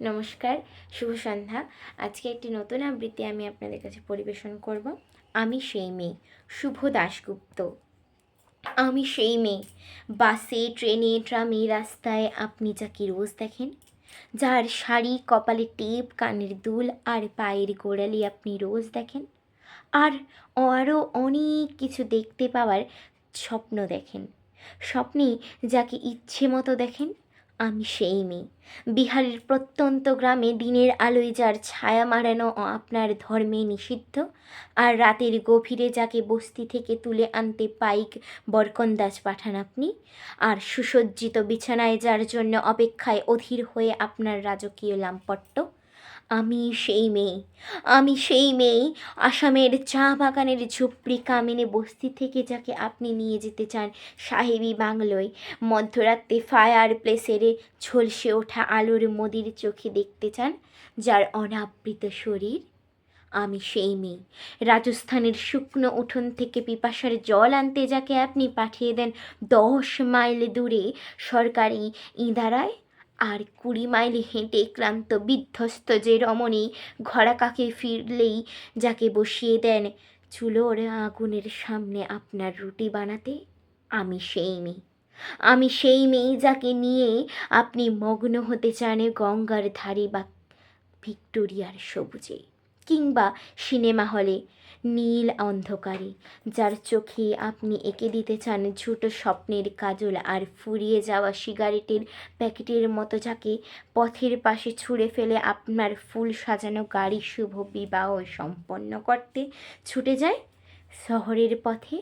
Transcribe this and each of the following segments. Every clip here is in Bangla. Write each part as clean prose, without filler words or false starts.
নমস্কার, শুভ সন্ধ্যা। আজকে একটি নতুন আবৃত্তি আমি আপনাদের কাছে পরিবেশন করব। আমি সেই মেয়ে, শুভ দাশগুপ্ত। আমি সেই মেয়ে, বাসে, ট্রেনে, ট্রামে, রাস্তায় আপনি যাকে রোজ দেখেন, যার শাড়ি, কপালে টিপ, কানের দুল আর পায়ের গোড়ালি আপনি রোজ দেখেন, আর আরও অনেক কিছু দেখতে পাওয়ার স্বপ্ন দেখেন। স্বপ্নে যাকে ইচ্ছে মতো দেখেন, আমি সেই মেয়ে। বিহারের প্রত্যন্ত গ্রামে দিনের আলোয় যার ছায়া মাড়ানো আপনার ধর্মে নিষিদ্ধ, আর রাতের গভীরে যাকে বস্তি থেকে তুলে আনতে পাইক বরকন্দাজ পাঠান আপনি, আর সুসজ্জিত বিছানায় যার জন্য অপেক্ষায় অধীর হয়ে আপনার রাজকীয় লাম্পট্য, আমি সেই মেয়ে। আমি সেই মেয়ে, আসামের চা বাগানের ঝুপড়ি কামিনে বস্তি থেকে যাকে আপনি নিয়ে যেতে চান সাহেবী বাংলোয়, মধ্যরাতে ফায়ার প্লেসেরে ঝলসে ওঠা আলোর মোদির চোখে দেখতে চান যার অনাবৃত শরীর, আমি সেই মেয়ে। রাজস্থানের শুকনো উঠোন থেকে পিপাসার জল আনতে যাকে আপনি পাঠিয়ে দেন 10 মাইল দূরে সরকারি ইঁদারায়, আর 20 মাইল হেঁটে ক্লান্ত বিধ্বস্ত যে রমণী ঘোড়া কাকে ফিরলেই যাকে বসিয়ে দেন চুলোর আগুনের সামনে আপনার রুটি বানাতে, আমি সেই মেয়ে। আমি সেই মেয়ে যাকে নিয়ে আপনি মগ্ন হতে চান গঙ্গার ধারে বা ভিক্টোরিয়ার সবুজে, কিংবা সিনেমা হলে নীল অন্ধকারে, যার চোখে আপনি এঁকে দিতে চান ঝুটো স্বপ্নের কাজল, আর ফুরিয়ে যাওয়া সিগারেটের প্যাকেটের মতো যাকে পথের পাশে ছুঁড়ে ফেলে আপনার ফুল সাজানো গাড়ি শুভ বিবাহ সম্পন্ন করতে ছুটে যায় শহরের পথে।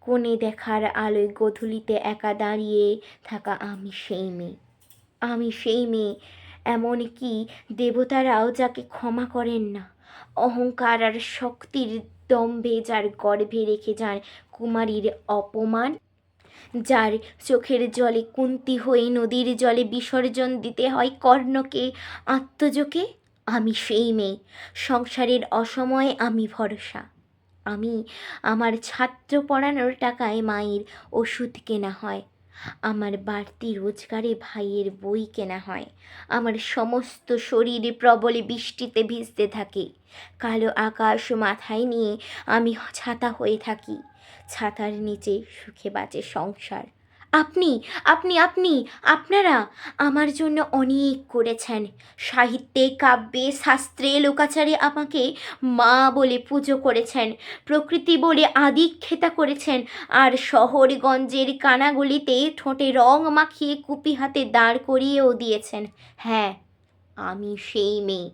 কোণে দেখার আলোয় গধূলিতে একা দাঁড়িয়ে থাকা আমি সেই মেয়ে। আমি সেই মেয়ে, এমনকি দেবতারাও যাকে ক্ষমা করেন না, অহংকার আর শক্তির দম্ভে যার গর্ভে রেখে যান কুমারীর অপমান, যার চোখের জলে কুন্তি হয়ে নদীর জলে বিসর্জন দিতে হয় কর্ণকে আত্মজোকে, আমি সেই মেয়ে। সংসারের অসময়ে আমি ভরসা। আমি আমার ছাত্র পড়ানোর টাকায় মায়ের ওষুধ কেনা হয়, আমার বাড়তি রোজগারে ভাইয়ের বই কেনা হয়, আমার সমস্ত শরীর প্রবল বৃষ্টিতে ভিজতে থাকে, কালো আকাশ মাথায় নিয়ে আমি ছাতা হয়ে থাকি, ছাতার নিচে সুখে বাঁচে সংসার। আপনি আপনি আপনি আপনারা আমার জন্য অনেক করেছেন। সাহিত্যে, কাব্যে, শাস্ত্রে, লোকাচারে আমাকে মা বলে পুজো করেছেন, প্রকৃতি বলে আদিক্ষেতা করেছেন, আর শহরগঞ্জের কানাগলিতে ঠোঁটে রং মাখিয়ে কুপি হাতে দাঁড় করিয়েও দিয়েছেন। হ্যাঁ, আমি সেই মেয়ে।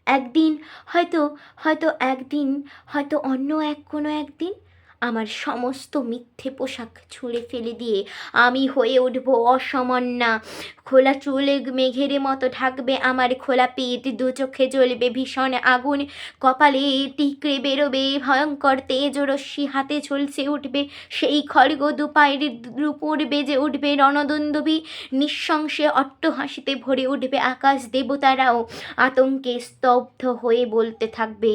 একদিন হয়তো হয়তো একদিন হয়তো অন্য কোনো একদিন আমার সমস্ত মিথ্যে পোশাক ছুঁড়ে ফেলে দিয়ে আমি হয়ে উঠব অসমন্না। খোলা চুল মেঘের মতো ঢাকবে আমার খোলা পেট, দু চোখে জ্বলবে ভীষণ আগুন, কপালে টিকরে বেরোবে ভয়ঙ্কর তেজরশ্মি, হাতে ঝলসে উঠবে সেই খড়গ, দু পায়ের উপর বেজে উঠবে রণদুন্দুভি, নিঃশংসে অট্টহাসিতে ভরে উঠবে আকাশ, দেবতারাও আতঙ্কে স্তব্ধ হয়ে বলতে থাকবে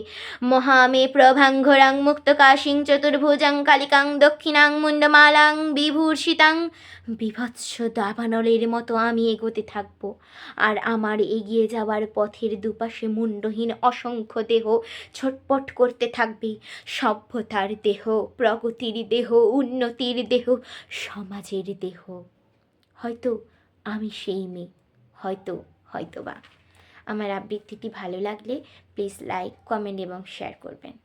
মহামে প্রভাঙ্ঘরাং মুক্তকাশিং চতুর্ভুজাং কালিকাং দক্ষিণাং মুন্ডমালাং বিভূষিতাং। বিভৎস দাবানলের মতো আমি এগোতে থাকব, আর আমার এগিয়ে যাওয়ার পথের দুপাশে মুন্ডহীন অসংখ্য দেহ ছটপট করতে থাকবে। সভ্যতার দেহ, প্রগতির দেহ, উন্নতির দেহ, সমাজের দেহ। হয়তো আমি সেই মেয়ে, হয়তোবা। আমার আবৃত্তিটি ভালো লাগলে প্লিজ লাইক, কমেন্ট এবং শেয়ার করবেন।